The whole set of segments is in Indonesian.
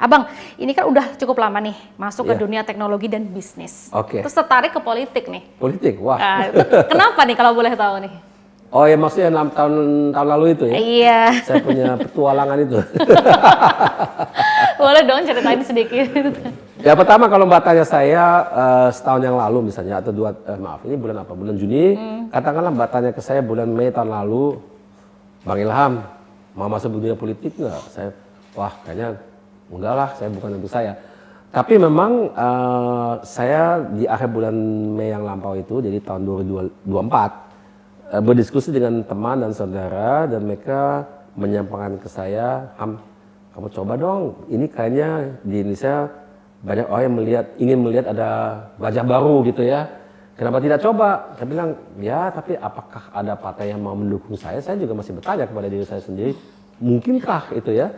Abang, ini kan udah cukup lama nih masuk ke Iya. dunia teknologi dan bisnis. Oke. Terus tertarik ke politik nih. Politik, wah. Kenapa nih kalau boleh tahu nih? Oh ya maksudnya 6 tahun lalu itu ya? Iya. Saya punya petualangan itu. Boleh dong ceritain sedikit. Ya pertama kalau mbak tanya saya setahun yang lalu misalnya atau maaf ini bulan apa? Bulan Juni. Katakanlah mbak tanya ke saya bulan Mei tahun lalu, Bang Ilham mau masuk dunia politik nggak? Saya wah kayaknya enggak lah, saya bukan untuk saya. Tapi memang saya di akhir bulan Mei yang lampau itu, jadi tahun 2024 berdiskusi dengan teman dan saudara dan mereka menyampaikan ke saya, Ham, kamu coba dong, ini kayaknya di Indonesia banyak orang yang ingin melihat ada wajah baru gitu ya. Kenapa tidak coba? Saya bilang, ya tapi apakah ada partai yang mau mendukung saya? Saya juga masih bertanya kepada diri saya sendiri, mungkinkah itu ya?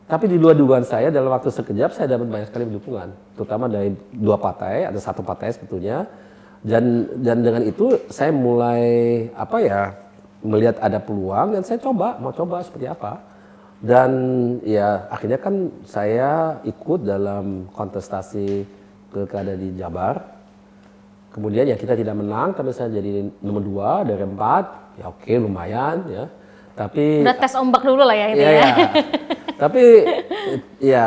Tapi di luar dugaan saya dalam waktu sekejap saya dapat banyak sekali dukungan, terutama dari dua partai, ada satu partai sebetulnya. Dan dengan itu saya mulai melihat ada peluang dan saya mau coba seperti apa. Dan ya akhirnya kan saya ikut dalam kontestasi pilkada di Jabar. Kemudian ya kita tidak menang, tapi saya jadi nomor 2 dari 4. Ya oke, lumayan ya. Tapi Udah tes ombak dulu lah ya itu ya. ya. Tapi ya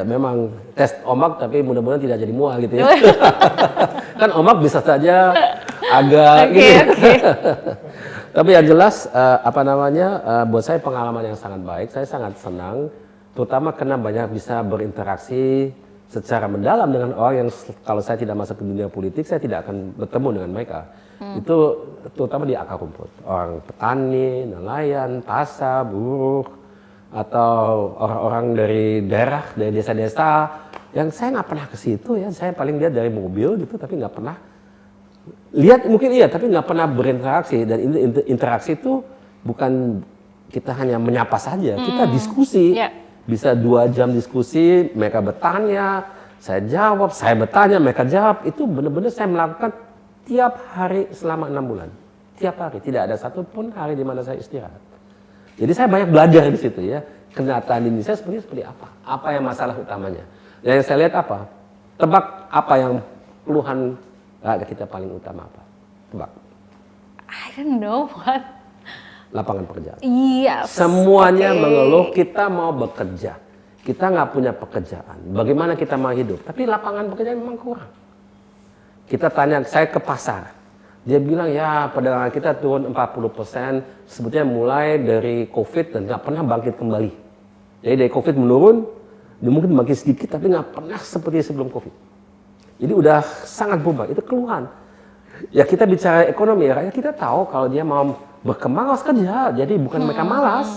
memang tes ombak tapi mudah-mudahan tidak jadi mual gitu ya. Kan ombak bisa saja agak Tapi yang jelas buat saya pengalaman yang sangat baik. Saya sangat senang terutama karena banyak bisa berinteraksi secara mendalam dengan orang yang kalau saya tidak masuk ke dunia politik saya tidak akan bertemu dengan mereka. Itu terutama di akar rumput. Orang petani, nelayan, pasar, buruh atau orang-orang dari daerah, dari desa-desa yang saya nggak pernah ke situ ya, saya paling lihat dari mobil gitu, tapi nggak pernah lihat mungkin iya, tapi nggak pernah berinteraksi. Dan interaksi itu bukan kita hanya menyapa saja, kita diskusi, bisa 2 jam diskusi, mereka bertanya, saya jawab, saya bertanya, mereka jawab, itu benar-benar saya melakukan tiap hari selama 6 bulan, tiap hari, tidak ada satupun hari di mana saya istirahat. Jadi saya banyak belajar di situ ya. Kenyataan di Indonesia seperti apa? Apa yang masalah utamanya? Dan yang saya lihat apa? Tebak apa yang keluhan kita paling utama apa? Tebak. I don't know what. Lapangan pekerjaan. Iya. Semuanya mengeluh kita mau bekerja. Kita nggak punya pekerjaan. Bagaimana kita mau hidup? Tapi lapangan pekerjaan memang kurang. Kita tanya, saya ke pasar. Dia bilang ya perdagangan kita turun 40%, sebetulnya mulai dari COVID dan nggak pernah bangkit kembali. Jadi dari COVID menurun, dia mungkin bangkit sedikit tapi nggak pernah seperti sebelum COVID. Jadi udah sangat berubah, itu keluhan. Ya kita bicara ekonomi, rakyat kita tahu kalau dia mau berkembang harus kerja. Jadi bukan mereka malas,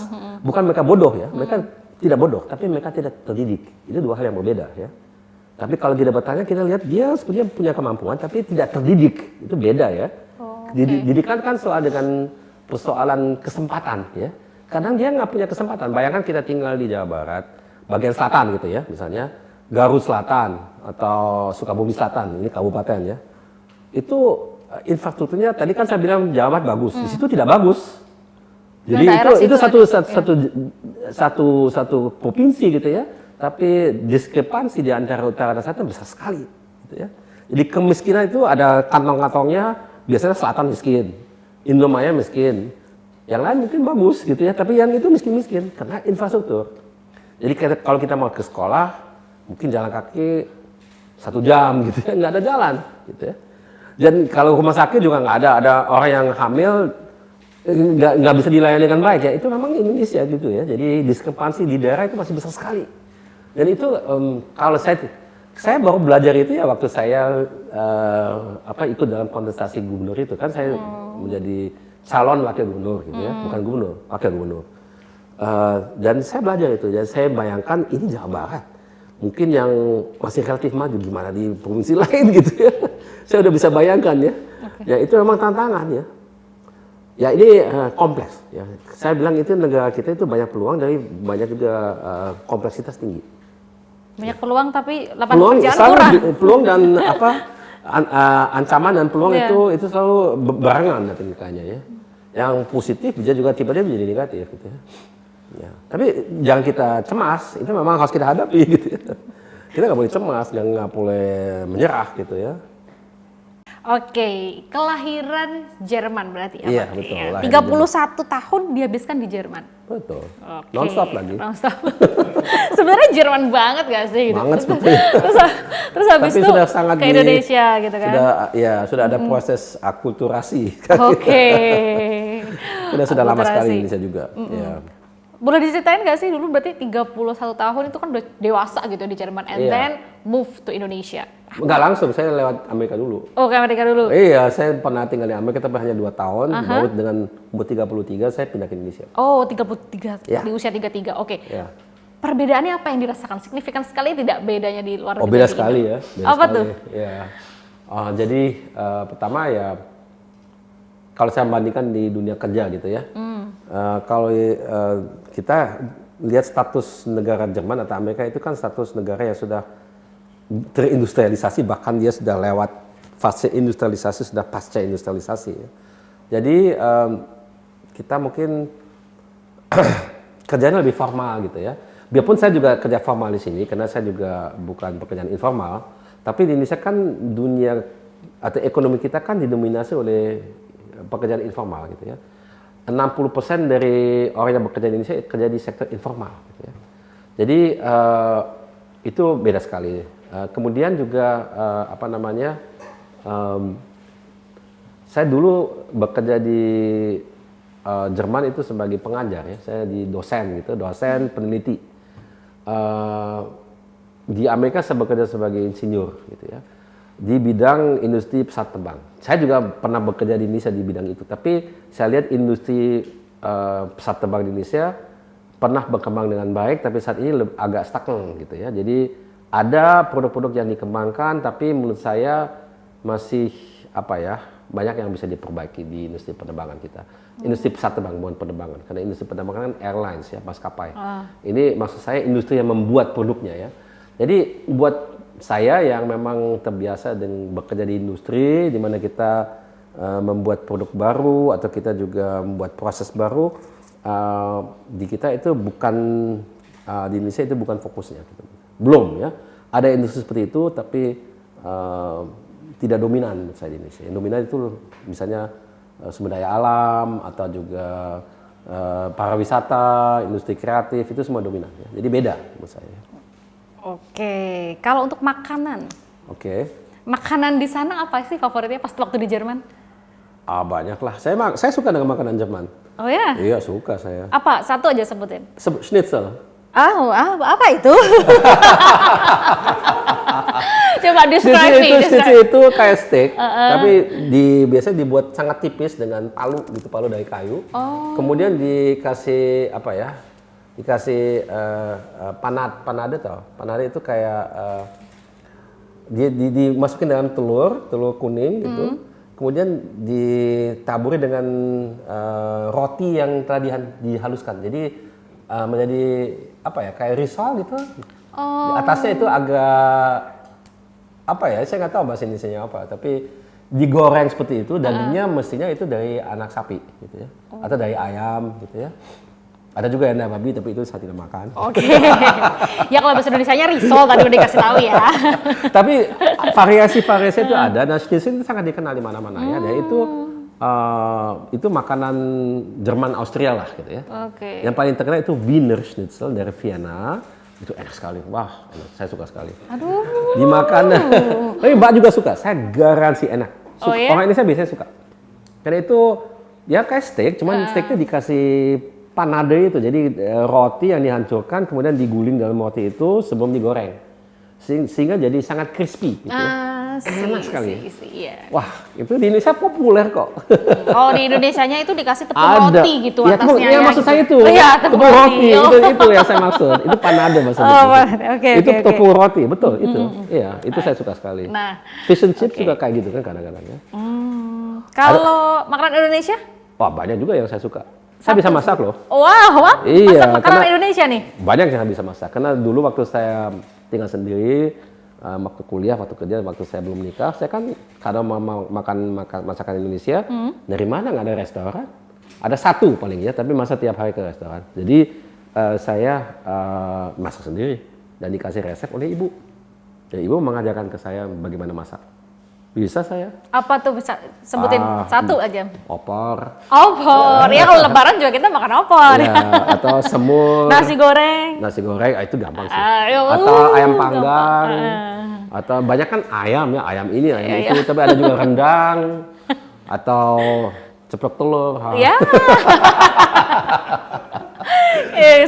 bukan mereka bodoh ya, mereka tidak bodoh, tapi mereka tidak terdidik. Itu 2 hal yang berbeda ya. Tapi kalau kita bertanya, kita lihat dia sebenarnya punya kemampuan, tapi tidak terdidik. Itu beda ya. Didikan kan soal dengan persoalan kesempatan ya. Kadang dia nggak punya kesempatan. Bayangkan kita tinggal di Jawa Barat, bagian selatan gitu ya, misalnya Garut Selatan atau Sukabumi Selatan, ini kabupaten ya. Itu infrastrukturnya, tadi kan saya bilang Jawa Barat bagus, di situ tidak bagus. Jadi itu satu provinsi gitu ya. Tapi diskrepansi di antara utara dan selatan besar sekali, gitu ya. Jadi kemiskinan itu ada kantong-kantongnya, biasanya selatan miskin, Indomaya miskin, yang lain mungkin bagus, gitu ya. Tapi yang itu miskin-miskin karena infrastruktur. Jadi kalau kita mau ke sekolah, mungkin jalan kaki 1 jam, gitu ya, nggak ada jalan, gitu ya. Dan kalau rumah sakit juga nggak ada orang yang hamil nggak bisa dilayani dengan baik ya. Itu memang Indonesia gitu ya. Jadi diskrepansi di daerah itu masih besar sekali. Dan itu kalau saya baru belajar itu ya waktu saya ikut dalam kontestasi gubernur itu kan saya menjadi calon wakil gubernur gitu ya, bukan gubernur, wakil gubernur. Dan saya belajar itu, dan saya bayangkan ini Jawa Barat, mungkin yang masih relatif maju gimana di provinsi lain gitu ya. Saya udah bisa bayangkan ya. Ya itu memang tantangan ya. Ya ini kompleks ya. Saya bilang itu negara kita itu banyak peluang dari banyak juga kompleksitas tinggi. Banyak peluang tapi lapangan pekerjaan kurang. Peluang dan ancaman dan peluang itu selalu barengan datangnya ya. Yang positif bisa juga tiba-tiba menjadi negatif gitu ya. Ya. Tapi jangan kita cemas, itu memang harus kita hadapi gitu ya. Kita nggak boleh cemas, nggak boleh menyerah gitu ya. Oke, kelahiran Jerman berarti ya? Iya, Pak? betul, Iya. lahir di 31 tahun dihabiskan di Jerman. Betul. Oke. Non-stop lagi. Non-stop. Sebenarnya Jerman banget gak sih? Gitu? Banget sebetulnya. terus habis Tapi itu sudah sangat ke Indonesia gitu kan? Sudah ada proses akulturasi. Oke. Sudah lama sekali Akulturasi. di Indonesia juga. Ya. Boleh diceritain gak sih dulu berarti 31 tahun itu kan udah dewasa gitu di Jerman and Iya. then move to Indonesia. Enggak langsung, saya lewat Amerika dulu. Oh, ke Amerika dulu. Iya, saya pernah tinggal di Amerika tapi hanya 2 tahun. Baru dengan umur 33 saya pindah ke Indonesia. Oh, 33 Ya. di usia 33. Oke. Ya. Perbedaannya apa yang dirasakan? Signifikan sekali tidak bedanya di luar Oh, negeri beda kayak sekali gini? ya. Beda Apa sekali. tuh? Ya. Jadi pertama ya kalau saya bandingkan di dunia kerja gitu ya. Kalau kita lihat status negara Jerman atau Amerika itu kan status negara yang sudah terindustrialisasi, bahkan dia sudah lewat fase industrialisasi, sudah pasca industrialisasi. Ya. Jadi kita mungkin kerjanya lebih formal gitu ya. Biarpun saya juga kerja formal di sini, karena saya juga bukan pekerjaan informal, tapi di Indonesia kan dunia atau ekonomi kita kan didominasi oleh pekerjaan informal gitu ya. 60% dari orang yang bekerja di Indonesia kerja di sektor informal gitu ya. Jadi itu beda sekali. Kemudian juga saya dulu bekerja di Jerman itu sebagai pengajar ya. Saya di dosen peneliti. Di Amerika saya bekerja sebagai insinyur gitu ya. Di bidang industri pesawat terbang. Saya juga pernah bekerja di Indonesia di bidang itu, tapi saya lihat industri pesawat terbang di Indonesia pernah berkembang dengan baik, tapi saat ini agak stagnan gitu ya. Jadi ada produk-produk yang dikembangkan, tapi menurut saya masih banyak yang bisa diperbaiki di industri penerbangan kita. Industri pesawat terbang, bukan penerbangan. Karena industri penerbangan kan airlines ya, maskapai. Ini maksud saya industri yang membuat produknya ya. Jadi buat saya yang memang terbiasa dengan bekerja di industri, di mana kita membuat produk baru atau kita juga membuat proses baru, di kita itu bukan di Indonesia itu bukan fokusnya. Gitu. Belum ya, ada industri seperti itu, tapi tidak dominan menurut saya di Indonesia. Yang dominan itu misalnya sumber daya alam atau juga pariwisata, industri kreatif itu semua dominan. Ya. Jadi beda menurut saya. Oke, kalau untuk makanan. Oke. Makanan di sana apa sih favoritnya pas waktu di Jerman? Banyak lah. Saya suka dengan makanan Jerman. Oh ya? Iya, suka saya. Apa? Satu aja sebutin. Schnitzel. Apa itu? Coba describe me. Schnitzel itu kayak steak, tapi biasanya dibuat sangat tipis dengan palu gitu, palu dari kayu. Kemudian dikasih dikasih panade tau. Panade itu kayak dimasukin dalam telur kuning gitu. Kemudian ditaburi dengan roti yang telah dihaluskan. Jadi menjadi kayak risol gitu. Di atasnya itu agak saya nggak tahu bahasa Indonesianya apa, tapi digoreng seperti itu. Dagingnya mestinya itu dari anak sapi gitu ya, atau dari ayam gitu ya. Ada juga yang dari babi, tapi itu saya tidak makan. Oke. Ya kalau bahasa Indonesianya risol tadi udah dikasih tahu ya. Tapi variasi-variasi itu ada. Dan schnitzel itu sangat dikenal di mana-mana ya. Dan itu makanan Jerman Austria lah gitu ya. Oke. Yang paling terkenal itu Wiener Schnitzel dari Vienna. Itu enak sekali. Wah, enak. Saya suka sekali. Aduh. Dimakan. Tapi Mbak juga suka. Saya garansi enak. Oh, ya? Orang Indonesia biasanya suka. Karena itu ya kayak steak, cuman steaknya dikasih panade itu. Jadi roti yang dihancurkan kemudian diguling dalam roti itu sebelum digoreng. Sehingga jadi sangat crispy gitu ya. Enak sekali. Iya. Wah, itu di Indonesia populer kok. Oh, di Indonesianya itu dikasih tepung roti gitu ya, atasnya. Ya, maksud saya itu. Iya, tepung roti. Itu yang saya maksud. Itu panade maksudnya. Itu tepung roti, betul itu. Iya, itu saya suka sekali. Nah, fish and chips juga kayak gitu kan kadang-kadang ya. Kalau makanan Indonesia? Wah, banyak juga yang saya suka. Saya bisa masak loh. Wow, iya, masak makanan Indonesia nih? Banyak yang saya bisa masak. Karena dulu waktu saya tinggal sendiri, waktu kuliah, waktu kerja, waktu saya belum nikah, saya kan kadang mau makan masakan Indonesia, dari mana nggak ada restoran? Ada satu paling ya, tapi masa tiap hari ke restoran. Jadi saya masak sendiri dan dikasih resep oleh ibu. Dan ibu mengajarkan ke saya bagaimana masak. Bisa saya. Apa tuh bisa sebutin satu aja? Opor. Opor. Ya kalau lebaran juga kita makan opor. Ya, atau semur. Nasi goreng. Nasi goreng, itu gampang sih. Ayo, Atau ayam panggang. gampang. Atau banyak kan ayam ya, ayam ini, ayam itu. Tapi ada juga rendang. Atau ceplok telur. Ya.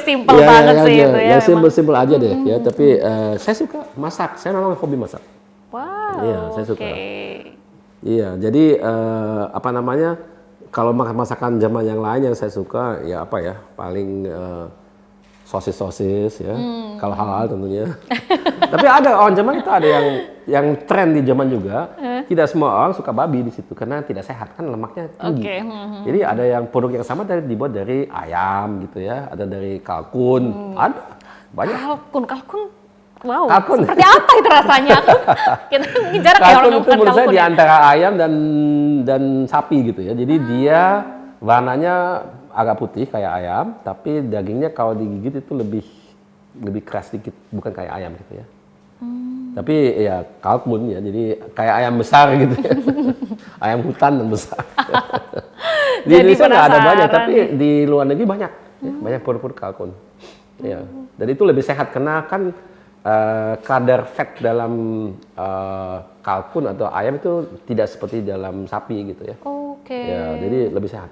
Simple banget sih itu ya. Ya simpel-simpel aja deh ya. Tapi saya suka masak. Saya memang hobi masak. Wow. Iya, saya suka. Okay. Iya, jadi apa namanya? Kalau masakan zaman yang lain yang saya suka ya apa ya? Paling sosis-sosis ya. Kalau halal tentunya. Tapi ada orang zaman itu ada yang tren di zaman juga. Tidak semua orang suka babi di situ karena tidak sehat, kan lemaknya tinggi. Okay. Jadi ada yang produk yang sama dibuat dari ayam gitu ya, ada dari kalkun, ada banyak. Kalkun. Wow, Kalkun. seperti apa itu rasanya? Kita jarang ya orang Kalkun itu makan menurut saya kalkun di ya. antara ayam dan sapi gitu ya. Jadi dia warnanya agak putih kayak ayam, tapi dagingnya kalau digigit itu lebih keras sedikit, bukan kayak ayam gitu ya. Tapi ya kalkun ya, jadi kayak ayam besar gitu ya. Ayam hutan dan besar. Di Jadi Indonesia nggak ada banyak, penasaran tapi di luar negeri banyak. Ya, banyak produk kalkun. Ya. Dan itu lebih sehat karena kan kadar fat dalam kalkun atau ayam itu tidak seperti dalam sapi gitu ya. Oke. Ya, jadi lebih sehat.